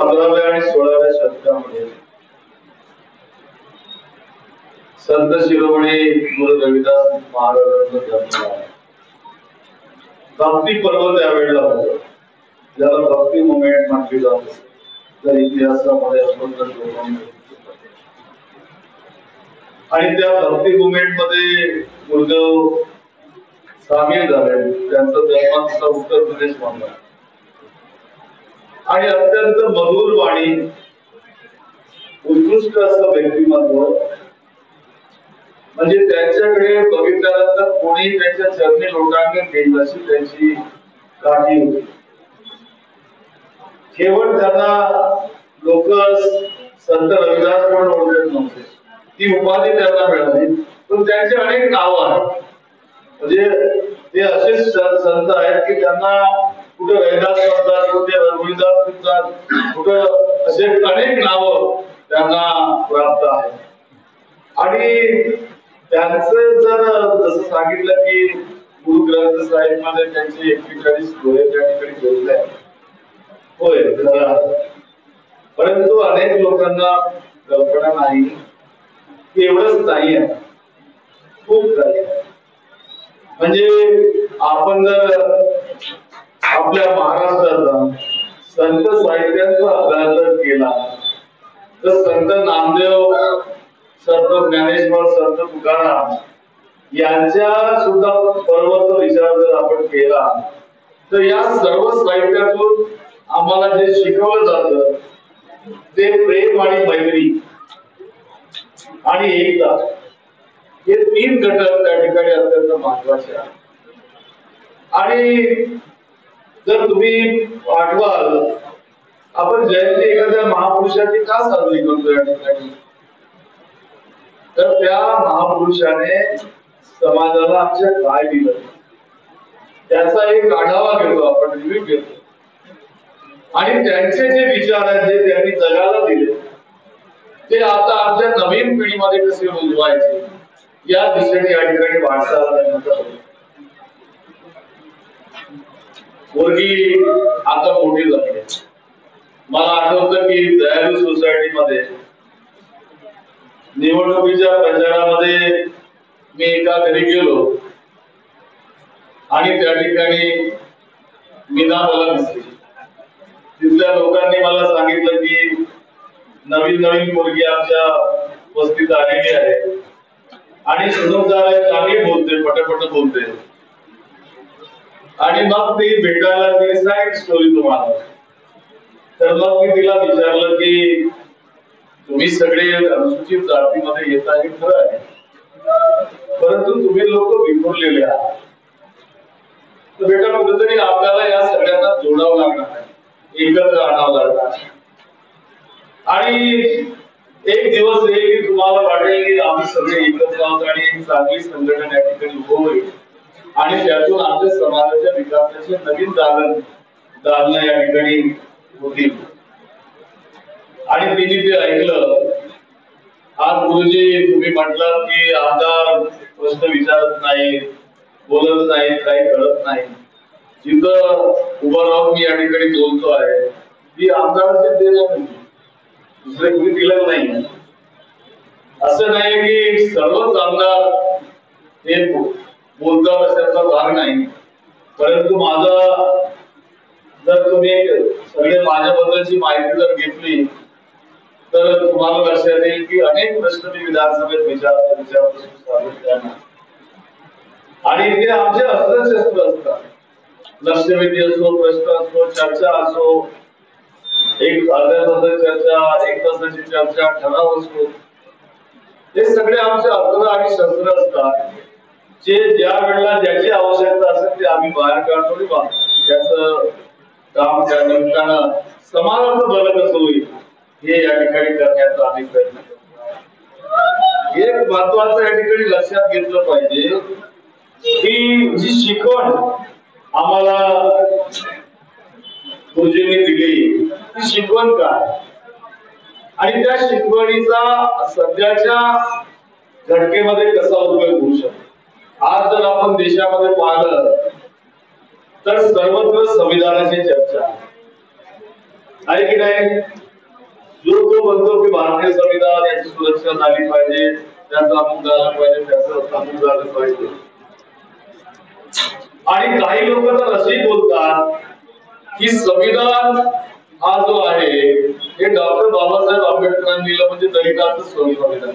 15व्या आणि 16व्या शतकामध्ये संत शिरोमणी गुरु रविदास महाराजांचा जन्म झाला. भक्ती पर्व त्यावेळेला होतं, ज्याला भक्ती मुवमेंट म्हटली जाते. जर इतिहासामध्ये आपण जर आणि त्या भक्ती मुवमेंट मध्ये गुरुदेव सामील झाले. त्यांचा जन्माचा उत्तर प्रदेश मधला आणि अत्यंत मधुर वाणी, उत्कृष्ट असं व्यक्तिमत्व. म्हणजे त्यांच्याकडे बघितल्यानंतर कोणी त्यांच्या चरणी लोटांगण घेईल अशी त्यांची काठी होती. केवळ त्यांना लोक संत रविदास म्हणून ओळखत नव्हते, ती उपाधी त्यांना मिळाली. पण त्यांचे अनेक नाव आहेत. म्हणजे ते असे संत आहेत की त्यांना कुठे रविदास म्हणतात, कुठे रघुदास म्हणतात, कुठे असे अनेक नाव त्यांना प्राप्त आहेत. आणि त्यांचं जर जसं सांगितलं की गुरु ग्रंथ साहिब मध्ये त्यांची 41 डोळे त्या ठिकाणी जोडले आहेत. होय खरं, परंतु अनेक लोकांना कल्पना नाही की एवढंच नाही आहे, खूप काही आहे. म्हणजे आपण जर आपल्या महाराष्ट्राचा संत साहित्याचा अभ्यास जर केला तर संत नामदेव, संत ज्ञानेश्वर, संत तुकाराम यांच्या सुद्धा पर्वचा विचार जर आपण केला तर या सर्व साहित्यातून आम्हाला जे शिकवलं जातं ते प्रेम आणि मैत्री आणि एकता, हे 3 घटक त्या ठिकाणी अत्यंत महत्वाचे आहेत. आणि जर तुम्ही आठवाल, आपण जयंती एखाद्या महापुरुषाची का साजरी करतो या ठिकाणी, तर त्या महापुरुषाने समाजाला आमच्या काय दिलं त्याचा एक आढावा घेतो आपण, रिव्ह्यू घेतो. आणि त्यांचे जे विचार आहेत जे त्यांनी जगाला दिले ते आता आमच्या नवीन पिढीमध्ये कसे रुजवायचे या दिशेने या ठिकाणी वाटचाल. मुलगी आता मोठी झाली. मला आठवतं की दयालू सोसायटी मध्ये निवडणुकीच्या प्रचारामध्ये मी एका घरी गेलो आणि त्या ठिकाणी मीना मला दिसली. तिथल्या लोकांनी मला सांगितलं की नवीन नवीन मुलगी आमच्या वस्तीत आलेली आहे आणि सुंदर चांगली बोलते, पटपट बोलते. आणि मग ती भेटायला ती सांगितली स्टोरी तुम्हाला. तर मग मी तिला विचारलं की तुम्ही सगळे अनुसूचित जातीमध्ये येत आहे खरं आहे, परंतु तुम्ही लोक विखुरलेले आहात. तर बेटा कुठेतरी आपल्याला या सगळ्यांना जोडावं लागणार आहे, एकत्र आणावं लागणार. आणि एक दिवस येईल की तुम्हाला वाटेल की आम्ही सगळे एकत्र आहोत आणि एक चांगली संघटना या ठिकाणी उभं होईल आणि त्यातून आमच्या समाजाच्या विकासाचे नवीन दालना या ठिकाणी होतील. आणि तिने ते ऐकलं. आज गुरुजी तुम्ही म्हटलात की आमदार प्रश्न विचारत नाही, बोलत नाही, काही कळत नाही. जिथं उभं राहून मी या ठिकाणी बोलतो आहे ती आमदाराची देणं नाही, दुसरे कुणी दिलं नाही. असं नाही की सर्वच आमदार हे बोलतात अशाचा भाग नाही. परंतु माझा जर तुम्ही सगळे माझ्याबद्दलची माहिती जर घेतली तर तुम्हाला लक्षात येईल की अनेक प्रश्न मी विधानसभेत विचारतो आणि ते आमचे अस्त्रशस्त्र असतात. लक्षवेधी असो, प्रश्न असो, चर्चा असो, एक अर्ध्या तासाची चर्चा, 1 तासाची चर्चा, ठराव असतो, हे सगळे आमचे अस्त्र आणि शस्त्र असतात जे ज्या वेळेला ज्याची आवश्यकता असेल ते आम्ही बाहेर काढतो. त्याचं काम त्या निमित्तानं समाजाचं भलं कसं होईल हे या ठिकाणी करण्याचा आम्ही प्रयत्न करतो. एक महत्वाचं या ठिकाणी लक्षात घेतलं पाहिजे की जी शिकवण आम्हाला गुरुजींनी दिली ती शिकवण काय आणि त्या शिकवणीचा सध्याच्या घटनेमध्ये कसा उपयोग होऊ शकतो. आज जर आपण देशामध्ये पाहिलं तर सर्वत्र संविधानाची चर्चा आहे की नाही? जो तो म्हणतो की भारतीय संविधान याची सुरक्षा झाली पाहिजे, त्याचं अमुक झालं पाहिजे, त्याचं अमुक झालं पाहिजे. आणि काही लोक तर असेही बोलतात की संविधान हा जो आहे हे डॉक्टर बाबासाहेब आंबेडकरांनी दिलं म्हणजे दलितांचं संविधान.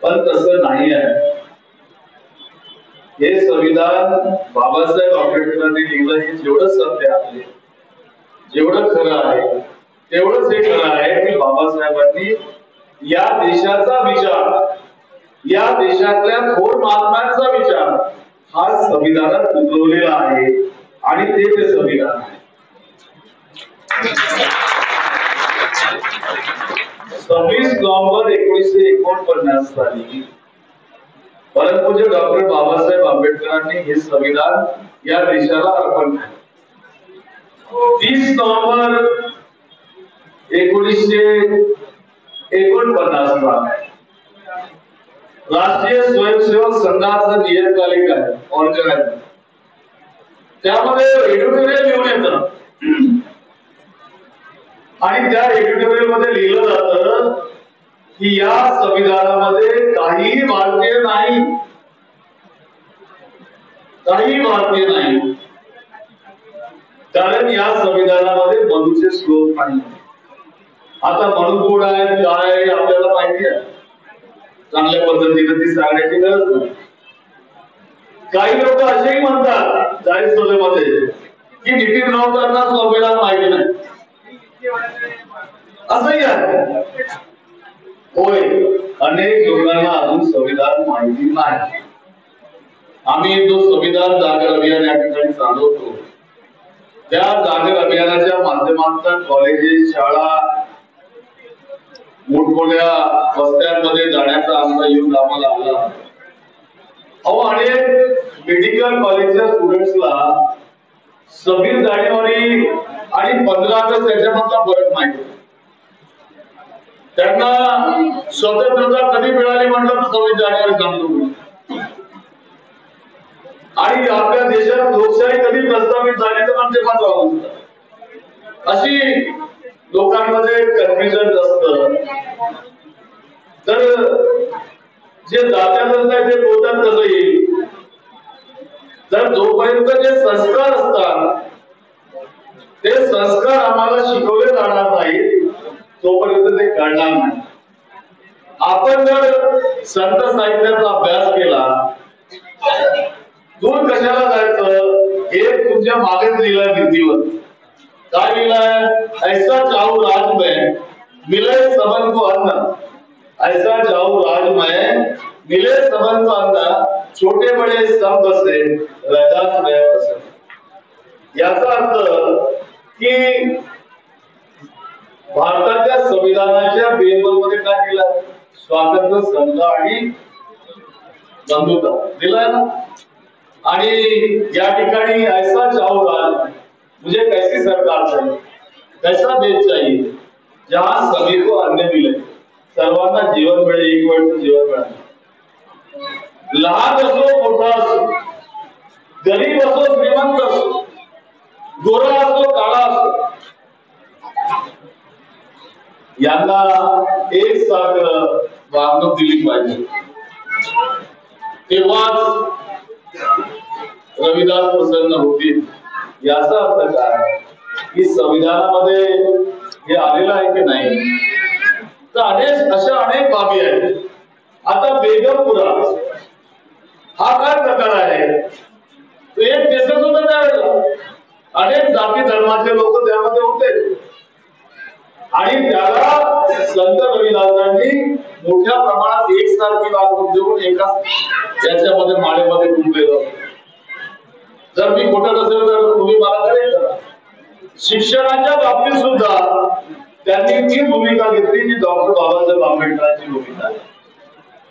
पण तसं नाही आहे. हे संविधान बाबासाहेब आंबेडकरांनी लिहिलं हे जेवढं सत्य आहे, जेवढं खरं आहे, तेवढंच हे खरं आहे की बाबासाहेबांनी या देशाचा विचार, या देशातल्या थोर महात्म्यांचा विचार हा संविधानात उतरवलेला आहे आणि ते संविधान आहे. 26 नोव्हेंबर 1949 साली परमपूज्य डॉक्टर बाबासाहेब आंबेडकरांनी हे संविधान या देशाला अर्पण केले. 30 नोव्हेंबर 1949 ला राष्ट्रीय स्वयंसेवक संघाचं नियतकालिक आहे, ऑर्गनायझर. त्यामध्ये एडिटोरियल लिहून येतं आणि त्या एडिटोरियल मध्ये लिहिलं जातं की या संविधानामध्ये काही भारतीय नाही, काही भारतीय नाही, कारण या संविधानामध्ये मनुष्य श्लोक नाही. आता म्हणून कोण आहे काय आहे आपल्याला माहिती आहे, चांगल्या पद्धतीने ती सांगण्याची गरज नाही. काही लोक असेही म्हणतात 40 सभेमध्ये की नितीन राऊतांना संविधान माहिती नाही, असंही आहे. होय, अनेक लोकांना अजून संविधान माहिती नाही. आम्ही जो संविधान जागर अभियान या ठिकाणी चालवतो, त्या जागर अभियानाच्या माध्यमातून कॉलेजेस, शाळा, मोठमोठ्या वस्त्यांमध्ये जाण्याचा आमचा योग आम्हाला आला. अनेक मेडिकल कॉलेजच्या स्टुडंट्सला 26 जानेवारी आणि 15 ऑगस्ट याच्यामधला फरक माहिती. त्यांना स्वतंत्रता कधी मिळाली म्हटलं तर 26 जानेवारी सांगतो. आणि आपल्या देशात लोकशाही कधी प्रस्थापित झाली तर म्हणजे 15 ऑगस्ट. अशी लोकांमध्ये कन्फ्युजन असतं. तर जे जात्यात आहे ते बोलतात कसं येईल, तर जोपर्यंत जे संस्कार असतात ते संस्कार आम्हाला शिकवले जाणार नाहीत तोपर्यंत ते कळणार नाही. आपण जर संत साहित्याचा अभ्यास केला, दूर कशाला जायचं हे तुमच्या मागेच लिहिलंय भिंतीवर. काय लिहिलंय? ऐसा चाहू राज में मिले सबन को अन्न, ऐसा चाहू राज में मिले सबन को अन्न, छोटे बडे सब बसे रैदास रहे बसे. याचा अर्थ की भारताच्या संविधानाच्या बेंबलमध्ये काय दिलं? स्वातंत्र्य, समता आणि बंधुता दिलाय ना. आणि या ठिकाणी ऐसा चाहू राज मुझे कैसी सरकार चाहिए, कैसा देश चाहिए जहां सभी को अन्य मिले, सर्वांना जीवन मिळे, एक वेळचं जीवन मिळालं. लहान असो मोठा असो, गरीब असो श्रीमंत असो, गोरा असो काळा असो, यांना एक सारखं वागणूक दिली पाहिजे. तेव्हाच रविदास प्रसन्न होतील. याचा अर्थ काय की संविधानामध्ये हे आलेलं आहे की नाही, तर अनेक बाबी आहेत. आता बेगमपुरा हा काय प्रकार आहे? तो एक देशच होता त्यावेळेला, अनेक जाती धर्माचे लोक त्यामध्ये होते आणि त्याला संत रविदासांनी मोठ्या प्रमाणात एकसारखी वागणूक देऊन एका याच्यामध्ये माळेमध्ये गुंतलेलं. जर मी खोटं नसेल तर तुम्ही मला कळेल करा. शिक्षणाच्या बाबतीत सुद्धा त्यांनी ती भूमिका घेतली जी डॉक्टर बाबासाहेब आंबेडकरांची भूमिका आहे,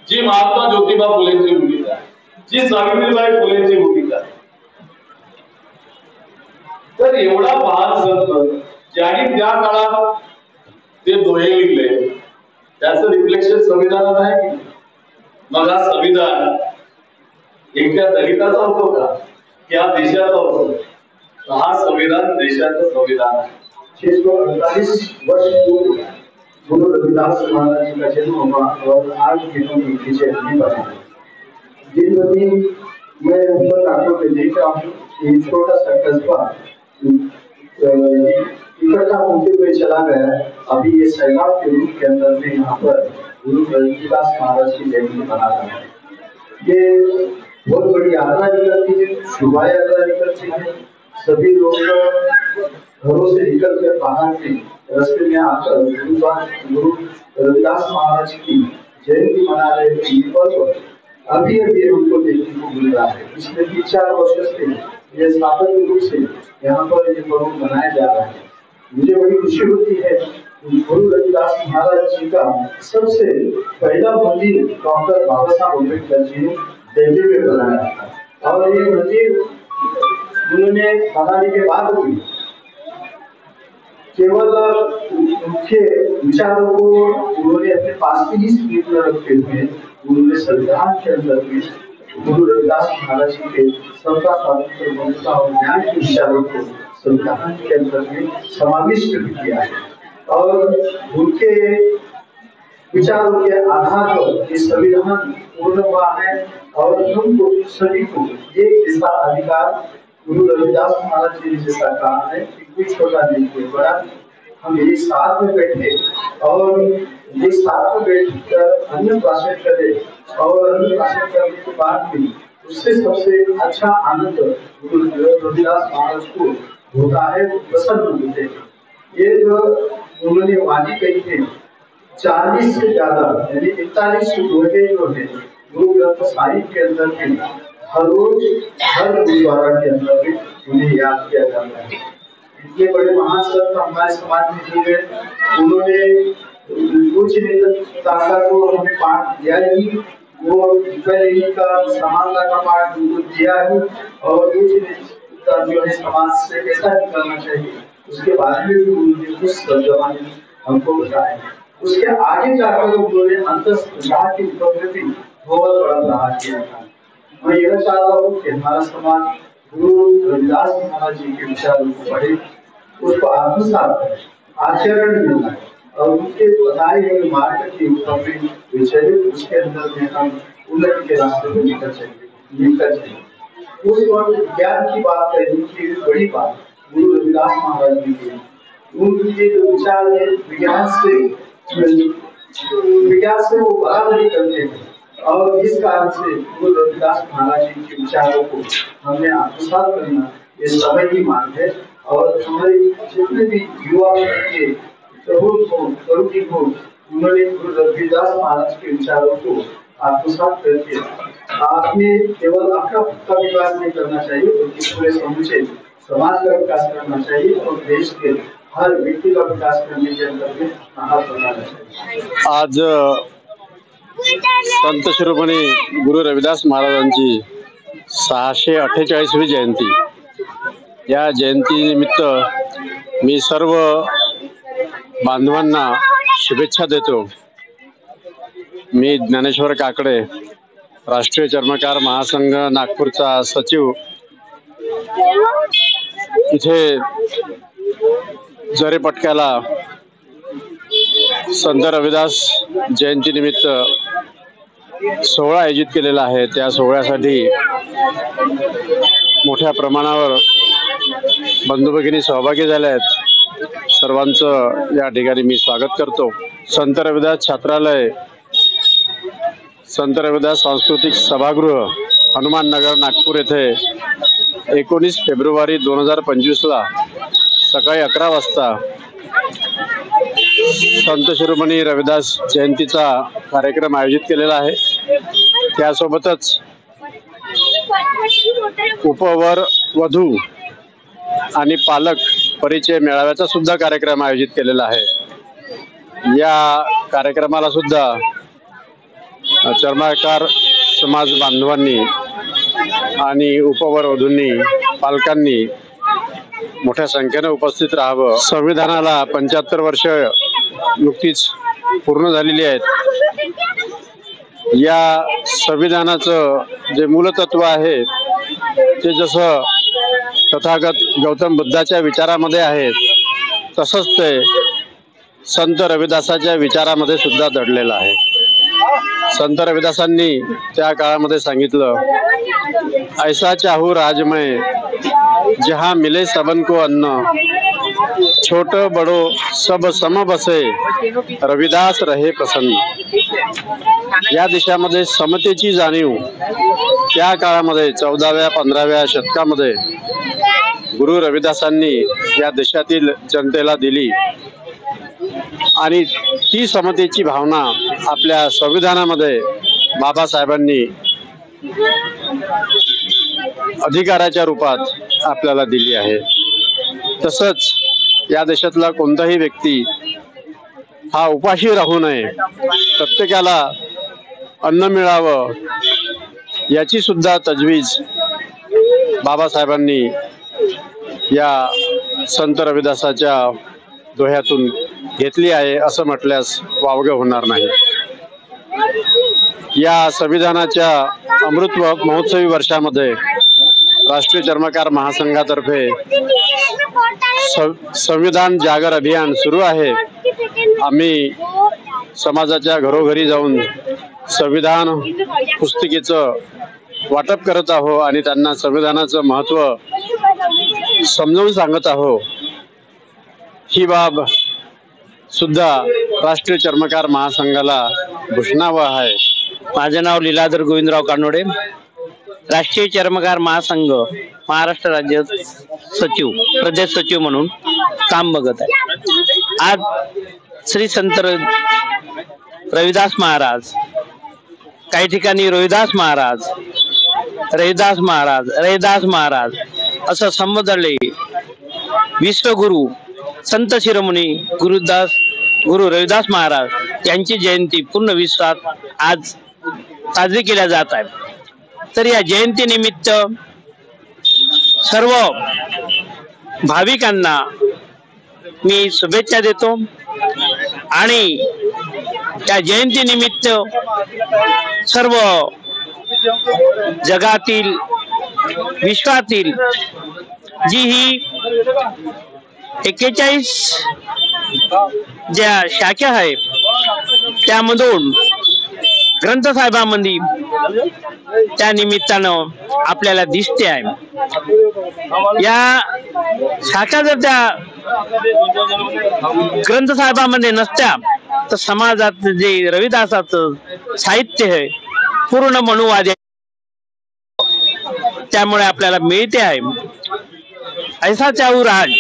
जी महात्मा ज्योतिबा फुलेंची भूमिका आहे, जी सावित्रीबाई फुलेंची भूमिका आहे. तर एवढा महान संत ज्यांनी त्या काळात ते दोहे लिहिले, त्याचं रिफ्लेक्शन संविधानात आहे की? मग हा संविधान एकट्या दलिताचा होतो का? या देशाचा होतो? हा संविधान देशाचं संविधान आहे. 648 वर्ष पूर्व गुरु रविदास महाराज जी का जन्म हुआ और आज भी हम उनकी जयंती मनाते हैं। दिन ब दिन मैं ऊपर आंखों में देख रहा हूँ कि छोटा सा कस्बा इकट्ठा होते हुए चला गया है। अभी ये सैलाब के रूप के अंदर में यहाँ पर गुरु रविदास महाराज की जयंती मना रहा है। ये बहुत बड़ी यात्रा निकलती है, शोभा यात्रा निकलती है। सभी लोग घरों से निकल कर बाहर में रास्ते में आकर गुरु रविदास महाराज की जयंती मना रहे थे। ये पर्व अभी अभी हमको देखने को मिल रहा है। पिछले 3-4 वर्ष से ये सातत्य रूप से यहाँ पर ये पर्व मनाया जा रहा है। मुझे बड़ी खुशी होती है। गुरु रविदास महाराज जी का सबसे पहला मंदिर डॉक्टर बाबा साहब अम्बेडकर जी ने दिल्ली में बनाया था और ये मंदिर उन्होंने बनाने के बाद भी केवल उनके विचारों को उन्होंने अपने पास ही सीमित न रखते हुए उन्होंने संविधान के अंदर में गुरु रविदास महाराज जी के समता स्वातंत्र ममता और न्याय के विचारों को संविधान के अंदर में समाविष्ट भी किया है और उनके विचारों के आधार पर ये संविधान पूर्ण हुआ है और हमको सभी को एक जैसा अधिकार गुरु रविदास महाराज जी ने जैसा कहा है कि कोई छोटा नहीं कोई बड़ा, हम एक साथ में बैठे और एक साथ में बैठकर अन्न प्राशन करें और अन्न प्राशन करने के बाद भी उससे सबसे अच्छा आनंद गुरु रविदास महाराज को होता है, प्रसन्न होते हैं। ये जो उन्होंने वाणी कही है 40 से ज्यादा यानी 41 दोहे जो है गुरु ग्रंथ साहिब के अंदर में हर रोज हर गुरुद्वारा के अंदर में उन्हें याद किया जाता है। इतने बड़े महान संत हमारे समाज में हुए, उन्होंने कुछ नेता को हमें पाठ दिया ही, वो पहले का समानता का पाठ उनको दिया है और कुछ जो है समाज से कैसा निकलना चाहिए उसके बारे में भी उन्होंने कुछ तर्जुमानी हमको बताया। उसके आगे जाकर उन्होंने अंतःसंचार की उपलब्धि बहुत बड़ा प्रहार किया था। मैं यह चाहता हूँ कि हमारा समाज गुरु रविदास महाराज जी के विचारों को पढ़े, उसको आत्मसात करे, आचरण में लाए और उनके बताए हुए मार्ग के ऊपर में विचरे, उसके अंदर में हम उन्नति के रास्ते में निकल चाहिए। उस वक्त ज्ञान की बात करने की बड़ी बात गुरु रविदास महाराज जी की, उनके जो विचार है विज्ञान से वो बराबरी करते हैं और इस कारण से गुरु रविदास महाराज जी के विचारों को हमने आत्मसात करना ये समय की मांग है और हमारे जितने भी युवा के उन्होंने गुरु रविदास महाराज के विचारों को आत्मसात करके आपने केवल अपना खुद का विकास नहीं करना चाहिए बल्कि पूरे समूचे समाज का विकास करना चाहिए और देश के हर व्यक्ति का विकास करने के अंदर में हाथ बढ़ाना चाहिए। आज संत शिरोमणी गुरु रविदास महाराजांची 648वी जयंती, या जयंतीनिमित्त मी सर्व बांधवांना शुभेच्छा देतो। मी ज्ञानेश्वर काकडे, राष्ट्रीय चर्मकार महासंघ नागपूरचा सचिव, इथे जरीपटक्याला संत रविदास जयंतीनिमित्त सोहळा आयोजित केलेला आहे। त्या सोहळ्यासाठी मोठ्या प्रमाणावर बंधू भगिनी सहभागी झाले आहेत। सर्वांचं या ठिकाणी मी स्वागत करतो। संत रविदास छात्रालय, संत रविदास सांस्कृतिक सभागृह, हनुमान नगर, नागपूर येथे 19 फेब्रुवारी 2025 ला सकाळी 11 वाजता संत शिरोमणी रविदास जयंतीचा कार्यक्रम आयोजित केलेला आहे। त्यासोबतच उपवर वधू आणि पालक परिचय मेळाव्याचा सुद्धा कार्यक्रम आयोजित केलेला आहे। या कार्यक्रमाला सुद्धा चर्मकार समाज बांधवांनी आणि उपवर वधूंनी, पालकांनी मोठ्या संख्येने उपस्थित राहावं। संविधानाला 75 वर्ष नुकतीच पूर्ण झालेली आहेत। या संविधानाचं जे मूलतत्व आहे ते जसं तथागत गौतम बुद्धाच्या विचारामध्ये आहे तसंच ते संत रविदासाच्या विचारामध्ये सुद्धा दडलेलं आहे. संत रविदासांनी त्या काळामध्ये सांगितलं, ऐसा चाहू राजमय जहां मिले सबन को अन्न, छोट बड़ो सब सम बसे रविदास रहे प्रसन्न. या देशामध्ये समतेची जाणीव त्या काळामध्ये 14व्या 15व्या शतकामध्ये गुरु रविदासांनी या देशातील जनतेला दिली आणि ती समतेची भावना आपल्या संविधानामध्ये बाबासाहेबांनी अधिकाराच्या रूपात आपल्याला दिली आहे. तसंच या देशातला कोणताही व्यक्ती हा उपाशी राहू नये, प्रत्येकाला अन्न मिळावं याची सुद्धा तजवीज बाबासाहेबांनी या संत रविदासाच्या दोह्यातून घेतली आहे असं म्हटल्यास वावगं होणार नाही. या संविधानाच्या अमृत महोत्सवी वर्षामध्ये राष्ट्रीय चर्मकार महासंघातर्फे संविधान जागर अभियान सुरू आहे. आम्ही समाजाच्या घरोघरी जाऊन संविधान पुस्तिकेचं वाटप करत आहोत आणि त्यांना संविधानाचं महत्त्व समजावून सांगत आहोत. ही बाब सुद्धा राष्ट्रीय चर्मकार महासंघाला भूषणावं आहे. माझे नाव लीलाधर गोविंदराव कानोडे, राष्ट्रीय चर्मकार महासंघ महाराष्ट्र राज्य सचिव, प्रदेश सचिव म्हणून काम बघत आहे. आज श्री संत रविदास महाराज, काही ठिकाणी रोहिदास महाराज, रविदास महाराज असं संबोधले. विश्वगुरु संत शिरोमणी गुरु रविदास महाराज यांची जयंती पूर्ण विश्वात आज साजरी केल्या जात आहे. तर या जयंती निमित्त सर्व भाविकांना मी शुभेच्छा देतो आणि त्या जयंती निमित्त सर्व जगातील विश्वातील जी ही 41 ज्या शाखा आहेत त्यामधून ग्रंथ साहेबांमध्ये त्या निमित्तानं आपल्याला दिसते आहे. या शाखा जर त्या ग्रंथ साहेबांमध्ये नसत्या तर समाजात जे रविदासाचं साहित्य आहे पूर्ण मनुवाद त्यामुळे आपल्याला मिळते आहे. ऐसा चाहू राज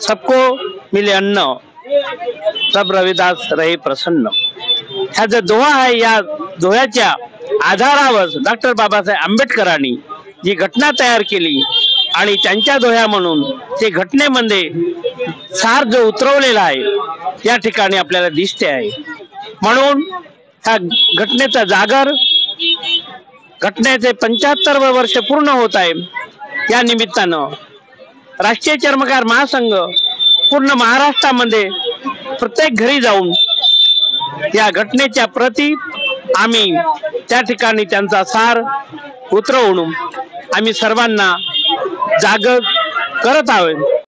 सबको मिले अन्न, सब रविदास रहे प्रसन्न. हा जो दोहा आहे या दोह्याच्या आधारावर डॉक्टर बाबासाहेब आंबेडकरांनी जी घटना तयार केली आणि त्यांच्या दोह्या म्हणून ते घटनेमध्ये सार जो उतरवलेला आहे या ठिकाणी आपल्याला दिसते आहे. म्हणून ह्या घटनेचा जागर, घटनेचे 75 वर्ष पूर्ण होत आहे. या निमित्तानं राष्ट्रीय चर्मकार महासंघ पूर्ण महाराष्ट्रामध्ये प्रत्येक घरी जाऊन या घटनेच्या प्रती आम्ही त्या ठिकाणी त्यांचा सार उतरवून आम्ही सर्वांना जागृत करत आहोत.